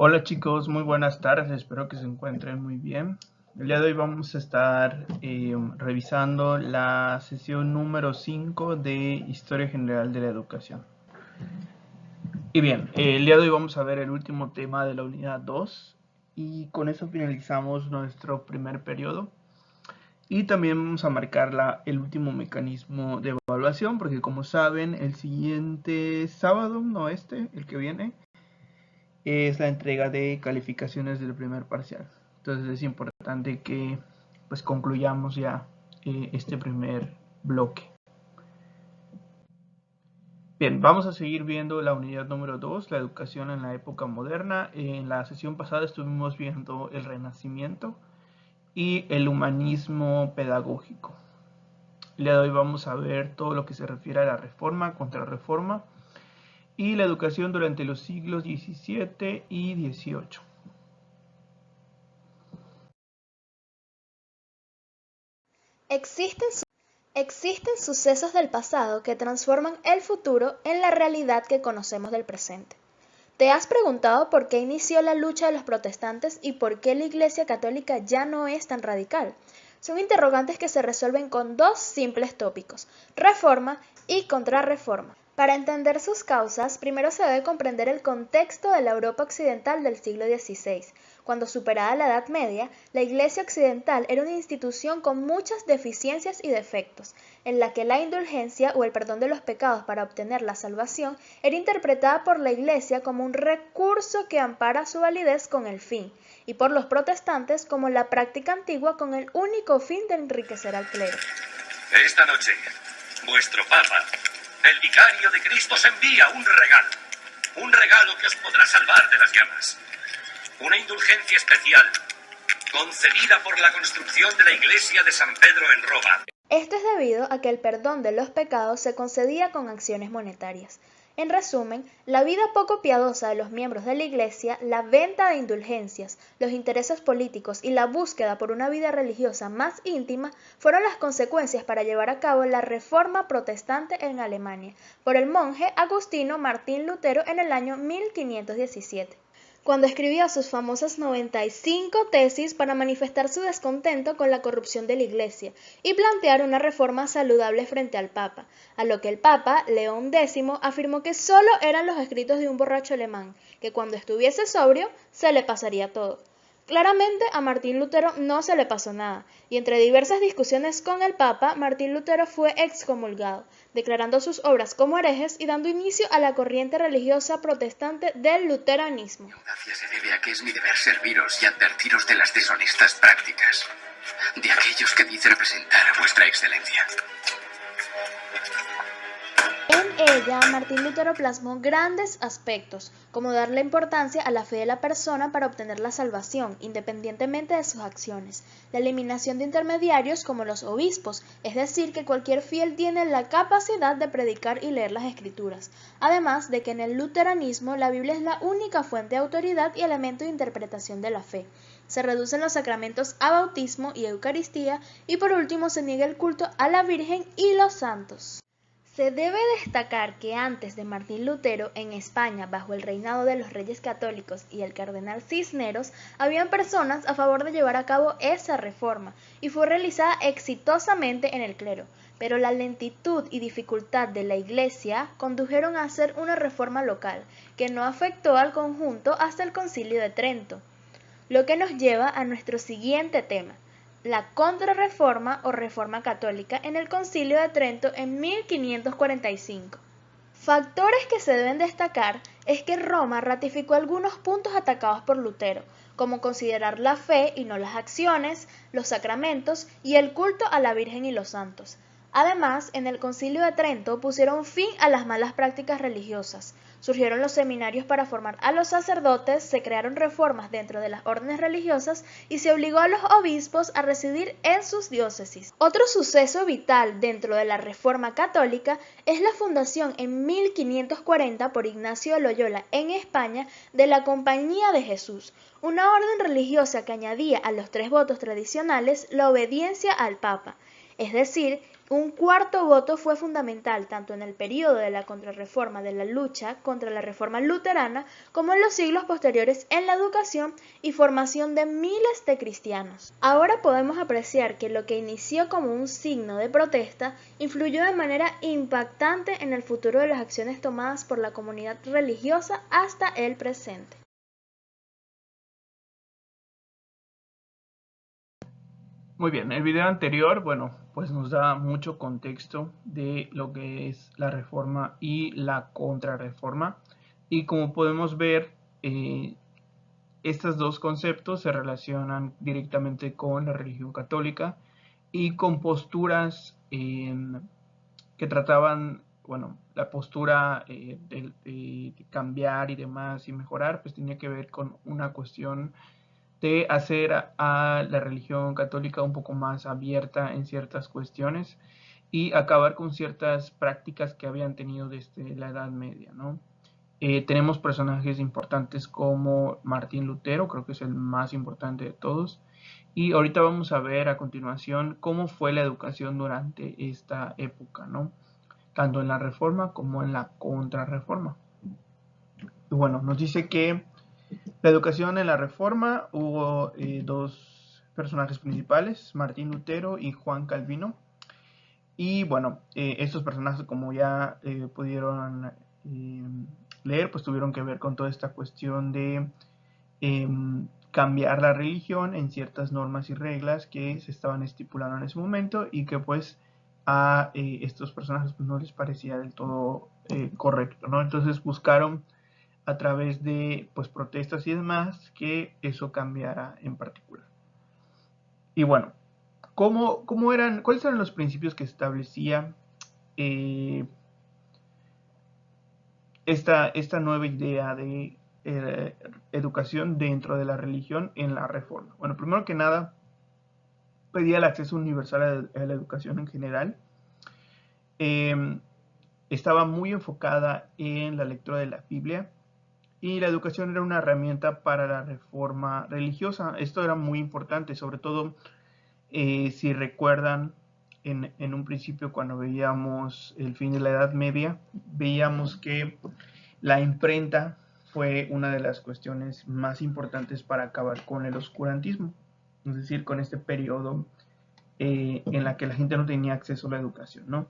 Hola chicos, muy buenas tardes, espero que se encuentren muy bien. El día de hoy vamos a estar revisando la sesión número 5 de Historia General de la Educación. Y bien, el día de hoy vamos a ver el último tema de la unidad 2 y con eso finalizamos nuestro primer periodo. Y también vamos a marcar el último mecanismo de evaluación porque como saben el siguiente sábado, no el que viene, es la entrega de calificaciones del primer parcial. Entonces es importante que pues concluyamos ya este primer bloque. Bien, vamos a seguir viendo la unidad número 2, la educación en la época moderna. En la sesión pasada estuvimos viendo el Renacimiento y el humanismo pedagógico. El día de hoy vamos a ver todo lo que se refiere a la reforma, contrarreforma y la educación durante los siglos XVII y XVIII. Existen sucesos del pasado que transforman el futuro en la realidad que conocemos del presente. ¿Te has preguntado por qué inició la lucha de los protestantes y por qué la Iglesia Católica ya no es tan radical? Son interrogantes que se resuelven con dos simples tópicos: reforma y contrarreforma. Para entender sus causas, primero se debe comprender el contexto de la Europa occidental del siglo XVI. Cuando superada la Edad Media, la Iglesia occidental era una institución con muchas deficiencias y defectos, en la que la indulgencia o el perdón de los pecados para obtener la salvación era interpretada por la Iglesia como un recurso que ampara su validez con el fin, y por los protestantes como la práctica antigua con el único fin de enriquecer al clero. Esta noche, vuestro Papa, el vicario de Cristo, os envía un regalo que os podrá salvar de las llamas. Una indulgencia especial, concedida por la construcción de la iglesia de San Pedro en Roma. Esto es debido a que el perdón de los pecados se concedía con acciones monetarias. En resumen, la vida poco piadosa de los miembros de la Iglesia, la venta de indulgencias, los intereses políticos y la búsqueda por una vida religiosa más íntima fueron las consecuencias para llevar a cabo la Reforma Protestante en Alemania por el monje agustino Martín Lutero en el año 1517. Cuando escribió sus famosas 95 tesis para manifestar su descontento con la corrupción de la Iglesia y plantear una reforma saludable frente al Papa, a lo que el Papa, León X, afirmó que solo eran los escritos de un borracho alemán, que cuando estuviese sobrio se le pasaría todo. Claramente a Martín Lutero no se le pasó nada, y entre diversas discusiones con el Papa, Martín Lutero fue excomulgado, declarando sus obras como herejes y dando inicio a la corriente religiosa protestante del luteranismo. Mi audacia se debe a que es mi deber serviros y advertiros de las deshonestas prácticas de aquellos que dicen representar a vuestra excelencia. En ella, Martín Lutero plasmó grandes aspectos, como darle importancia a la fe de la persona para obtener la salvación, independientemente de sus acciones, la eliminación de intermediarios como los obispos, es decir, que cualquier fiel tiene la capacidad de predicar y leer las Escrituras, además de que en el luteranismo la Biblia es la única fuente de autoridad y elemento de interpretación de la fe. Se reducen los sacramentos a bautismo y Eucaristía, y por último se niega el culto a la Virgen y los santos. Se debe destacar que antes de Martín Lutero, en España, bajo el reinado de los reyes católicos y el cardenal Cisneros, habían personas a favor de llevar a cabo esa reforma, y fue realizada exitosamente en el clero, pero la lentitud y dificultad de la Iglesia condujeron a hacer una reforma local, que no afectó al conjunto hasta el Concilio de Trento. Lo que nos lleva a nuestro siguiente tema: la contrarreforma o reforma católica en el Concilio de Trento en 1545. Factores que se deben destacar es que Roma ratificó algunos puntos atacados por Lutero, como considerar la fe y no las acciones, los sacramentos y el culto a la Virgen y los santos. Además, en el Concilio de Trento pusieron fin a las malas prácticas religiosas. Surgieron los seminarios para formar a los sacerdotes, se crearon reformas dentro de las órdenes religiosas y se obligó a los obispos a residir en sus diócesis. Otro suceso vital dentro de la Reforma Católica es la fundación en 1540 por Ignacio de Loyola en España de la Compañía de Jesús, una orden religiosa que añadía a los 3 votos tradicionales la obediencia al Papa. Es decir, un cuarto voto fue fundamental tanto en el período de la Contrarreforma de la lucha contra la Reforma luterana como en los siglos posteriores en la educación y formación de miles de cristianos. Ahora podemos apreciar que lo que inició como un signo de protesta influyó de manera impactante en el futuro de las acciones tomadas por la comunidad religiosa hasta el presente. Muy bien, el video anterior, bueno, pues nos da mucho contexto de lo que es la reforma y la contrarreforma. Y como podemos ver, estos dos conceptos se relacionan directamente con la religión católica y con posturas que trataban, bueno, la postura de cambiar y demás y mejorar, pues tenía que ver con una cuestión de hacer a la religión católica un poco más abierta en ciertas cuestiones y acabar con ciertas prácticas que habían tenido desde la Edad Media, ¿no? Tenemos personajes importantes como Martín Lutero, creo que es el más importante de todos, y ahorita vamos a ver a continuación cómo fue la educación durante esta época, ¿no? Tanto en la Reforma como en la Contrarreforma. Y bueno, nos dice que la educación en la Reforma hubo dos personajes principales, Martín Lutero y Juan Calvino. Y bueno, estos personajes, como ya pudieron leer, pues tuvieron que ver con toda esta cuestión de cambiar la religión en ciertas normas y reglas que se estaban estipulando en ese momento y que pues a estos personajes pues, no les parecía del todo correcto, ¿no? Entonces buscaron a través de pues, protestas y demás que eso cambiara en particular. Y bueno, ¿cuáles eran los principios que establecía esta nueva idea de educación dentro de la religión en la Reforma? Bueno, primero que nada, pedía el acceso universal a la educación en general. Estaba muy enfocada en la lectura de la Biblia y la educación era una herramienta para la reforma religiosa. Esto era muy importante, sobre todo si recuerdan en un principio cuando veíamos el fin de la Edad Media, veíamos que la imprenta fue una de las cuestiones más importantes para acabar con el oscurantismo, es decir, con este periodo en la que la gente no tenía acceso a la educación, ¿no?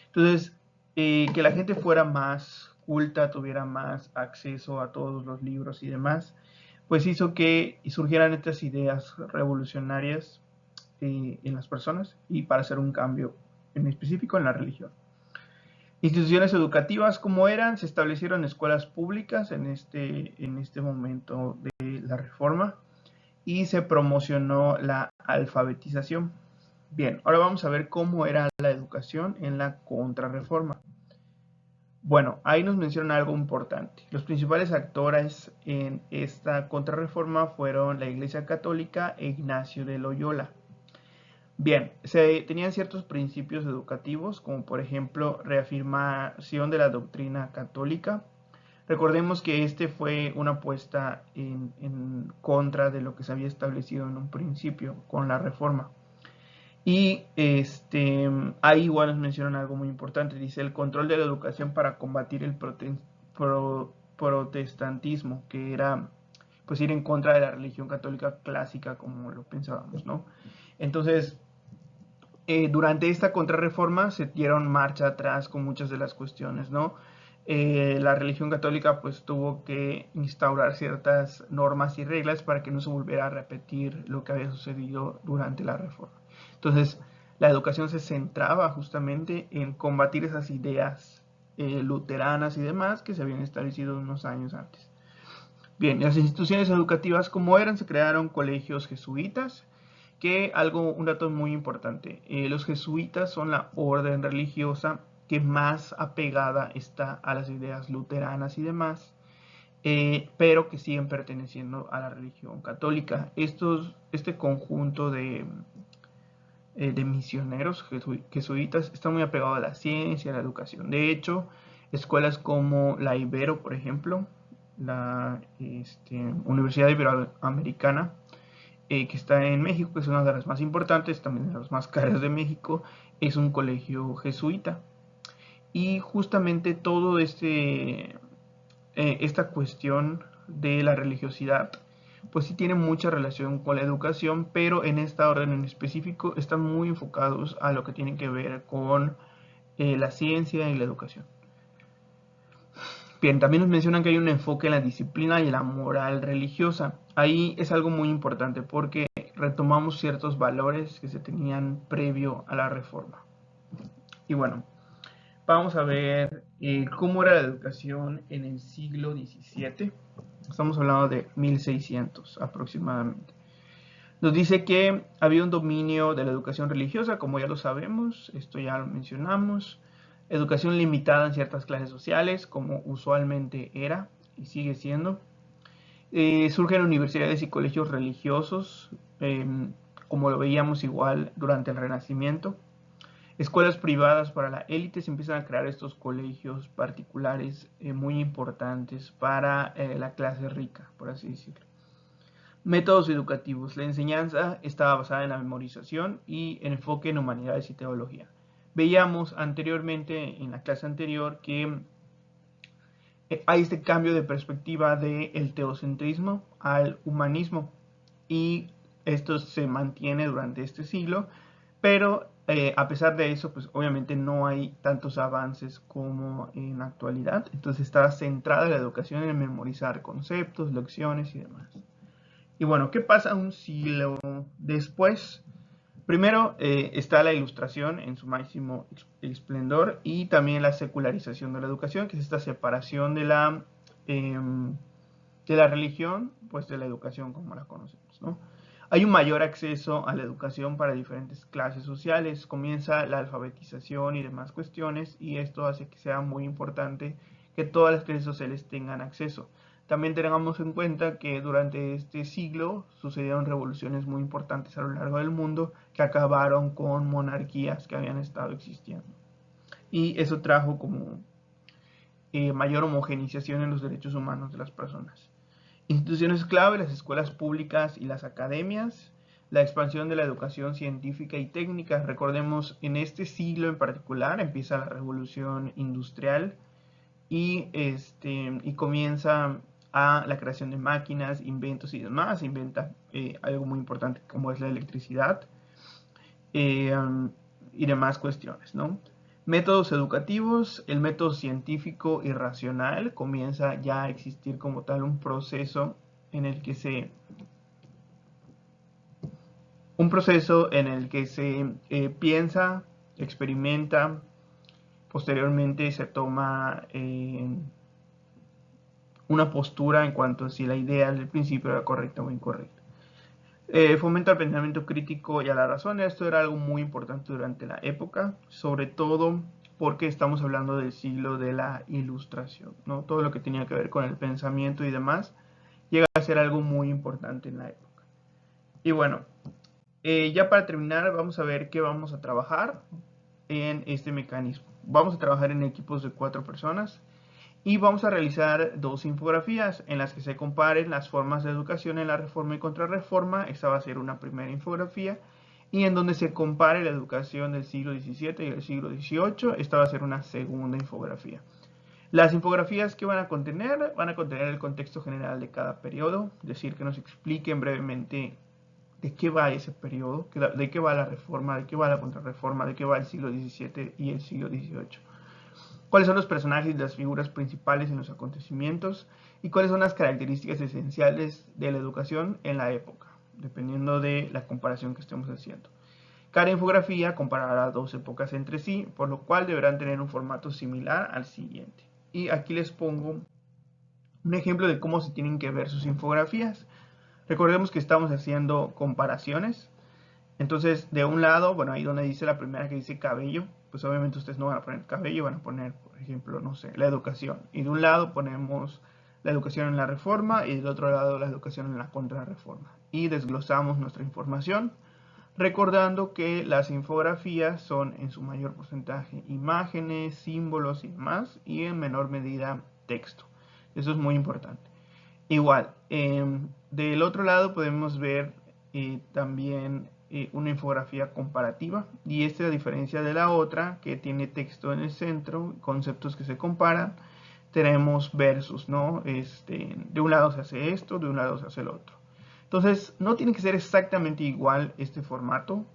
Entonces, que la gente fuera más culta, tuviera más acceso a todos los libros y demás, pues hizo que surgieran estas ideas revolucionarias en las personas y para hacer un cambio en específico en la religión. Instituciones educativas como eran, se establecieron escuelas públicas en este momento de la reforma y se promocionó la alfabetización. Bien, ahora vamos a ver cómo era la educación en la contrarreforma. Bueno, ahí nos mencionan algo importante. Los principales actores en esta contrarreforma fueron la Iglesia Católica e Ignacio de Loyola. Bien, se tenían ciertos principios educativos, como por ejemplo reafirmación de la doctrina católica. Recordemos que este fue una apuesta en contra de lo que se había establecido en un principio con la reforma. Y ahí igual nos mencionan algo muy importante, dice el control de la educación para combatir el protestantismo, que era pues ir en contra de la religión católica clásica como lo pensábamos, ¿no? Entonces, durante esta contrarreforma se dieron marcha atrás con muchas de las cuestiones, ¿no? La religión católica pues tuvo que instaurar ciertas normas y reglas para que no se volviera a repetir lo que había sucedido durante la reforma. Entonces, la educación se centraba justamente en combatir esas ideas luteranas y demás que se habían establecido unos años antes. Bien, las instituciones educativas como eran, se crearon colegios jesuitas, que un dato muy importante, los jesuitas son la orden religiosa que más apegada está a las ideas luteranas y demás, pero que siguen perteneciendo a la religión católica. Este conjunto de misioneros jesuitas está muy apegado a la ciencia, a la educación. De hecho, escuelas como la Ibero, por ejemplo, la Universidad Iberoamericana, que está en México, que es una de las más importantes, también de las más caras de México, es un colegio jesuita. Y justamente todo esta cuestión de la religiosidad, pues sí tiene mucha relación con la educación, pero en esta orden en específico están muy enfocados a lo que tiene que ver con la ciencia y la educación. Bien, también nos mencionan que hay un enfoque en la disciplina y en la moral religiosa. Ahí es algo muy importante porque retomamos ciertos valores que se tenían previo a la reforma. Y bueno, vamos a ver cómo era la educación en el siglo XVII. Estamos hablando de 1600 aproximadamente. Nos dice que había un dominio de la educación religiosa, como ya lo sabemos, esto ya lo mencionamos. Educación limitada en ciertas clases sociales, como usualmente era y sigue siendo. Surgen universidades y colegios religiosos, como lo veíamos igual durante el Renacimiento. Escuelas privadas para la élite, se empiezan a crear estos colegios particulares muy importantes para la clase rica, por así decirlo. Métodos educativos. La enseñanza estaba basada en la memorización y en enfoque en humanidades y teología. Veíamos anteriormente, en la clase anterior, que hay este cambio de perspectiva del teocentrismo al humanismo y esto se mantiene durante este siglo, pero a pesar de eso, pues obviamente no hay tantos avances como en la actualidad. Entonces está centrada la educación en memorizar conceptos, lecciones y demás. Y bueno, ¿qué pasa un siglo después? Primero está la ilustración en su máximo esplendor y también la secularización de la educación, que es esta separación de la religión, pues de la educación como la conocemos, ¿no? Hay un mayor acceso a la educación para diferentes clases sociales, comienza la alfabetización y demás cuestiones, y esto hace que sea muy importante que todas las clases sociales tengan acceso. También tengamos en cuenta que durante este siglo sucedieron revoluciones muy importantes a lo largo del mundo que acabaron con monarquías que habían estado existiendo. Y eso trajo como mayor homogeneización en los derechos humanos de las personas. Instituciones clave, las escuelas públicas y las academias, la expansión de la educación científica y técnica. Recordemos, en este siglo en particular empieza la revolución industrial y comienza la creación de máquinas, inventos y demás. Se inventa algo muy importante como es la electricidad y demás cuestiones, ¿no? Métodos educativos, el método científico y racional, comienza ya a existir como tal un proceso en el que se piensa, experimenta, posteriormente se toma una postura en cuanto a si la idea del principio era correcta o incorrecta. Fomenta el pensamiento crítico y a la razón. Esto era algo muy importante durante la época, sobre todo porque estamos hablando del siglo de la Ilustración, ¿no? Todo lo que tenía que ver con el pensamiento y demás llega a ser algo muy importante en la época. Y bueno, ya para terminar vamos a ver qué vamos a trabajar en este mecanismo. Vamos a trabajar en equipos de 4 personas. Y vamos a realizar 2 infografías en las que se comparen las formas de educación en la reforma y contrarreforma. Esta va a ser una primera infografía. Y en donde se compare la educación del siglo XVII y el siglo XVIII. Esta va a ser una segunda infografía. Las infografías que van a contener el contexto general de cada periodo. Es decir, que nos expliquen brevemente de qué va ese periodo, de qué va la reforma, de qué va la contrarreforma, de qué va el siglo XVII y el siglo XVIII. Cuáles son los personajes y las figuras principales en los acontecimientos y cuáles son las características esenciales de la educación en la época, dependiendo de la comparación que estemos haciendo. Cada infografía comparará 2 épocas entre sí, por lo cual deberán tener un formato similar al siguiente. Y aquí les pongo un ejemplo de cómo se tienen que ver sus infografías. Recordemos que estamos haciendo comparaciones. Entonces, de un lado, bueno, ahí donde dice la primera que dice cabello, pues obviamente ustedes no van a poner cabello, van a poner, por ejemplo, no sé, la educación. Y de un lado ponemos la educación en la reforma y del otro lado la educación en la contrarreforma. Y desglosamos nuestra información, recordando que las infografías son en su mayor porcentaje imágenes, símbolos y demás, y en menor medida texto. Eso es muy importante. Igual, del otro lado podemos ver también una infografía comparativa, y esta, a diferencia de la otra que tiene texto en el centro, conceptos que se comparan, tenemos versus, ¿no? De un lado se hace esto, de un lado se hace el otro. Entonces no tiene que ser exactamente igual este formato,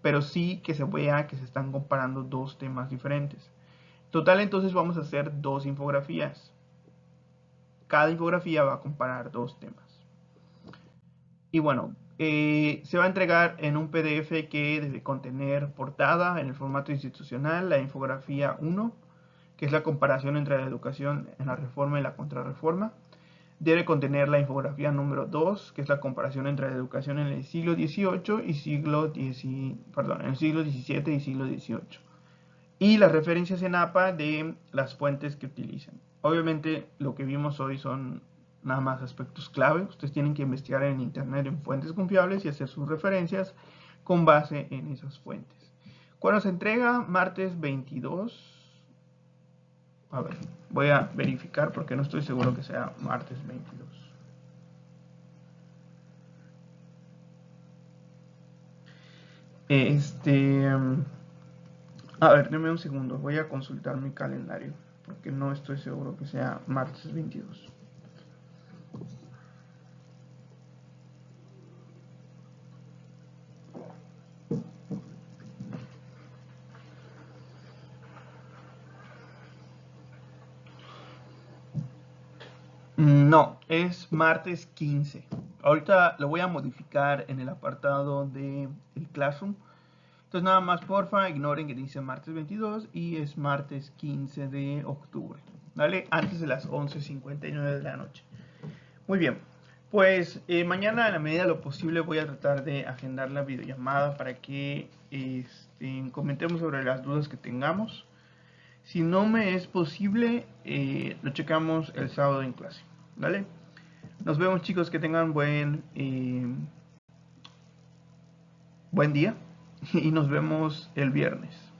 pero sí que se vea que se están comparando dos temas diferentes. Total, entonces vamos a hacer dos infografías. Cada infografía va a comparar dos temas. Y bueno, se va a entregar en un PDF que debe contener portada en el formato institucional, la infografía 1, que es la comparación entre la educación en la reforma y la contrarreforma. Debe contener la infografía número 2, que es la comparación entre la educación en el siglo XVIII y en el siglo XVII y siglo XVIII. Y las referencias en APA de las fuentes que utilizan. Obviamente lo que vimos hoy son nada más aspectos clave. Ustedes tienen que investigar en internet en fuentes confiables y hacer sus referencias con base en esas fuentes. ¿Cuándo se entrega? Martes 22. A ver, voy a verificar porque no estoy seguro que sea martes 22. A ver, denme un segundo. Voy a consultar mi calendario porque no estoy seguro que sea martes 22. No, es martes 15. Ahorita lo voy a modificar en el apartado de el Classroom. Entonces nada más, porfa, ignoren que dice martes 22 y es martes 15 de octubre. ¿Vale? Antes de las 11:59 de la noche. Muy bien. Pues mañana, en la medida de lo posible, voy a tratar de agendar la videollamada para que comentemos sobre las dudas que tengamos. Si no me es posible, lo checamos el sábado en clase. ¿Vale? Nos vemos, chicos, que tengan buen día y nos vemos el viernes.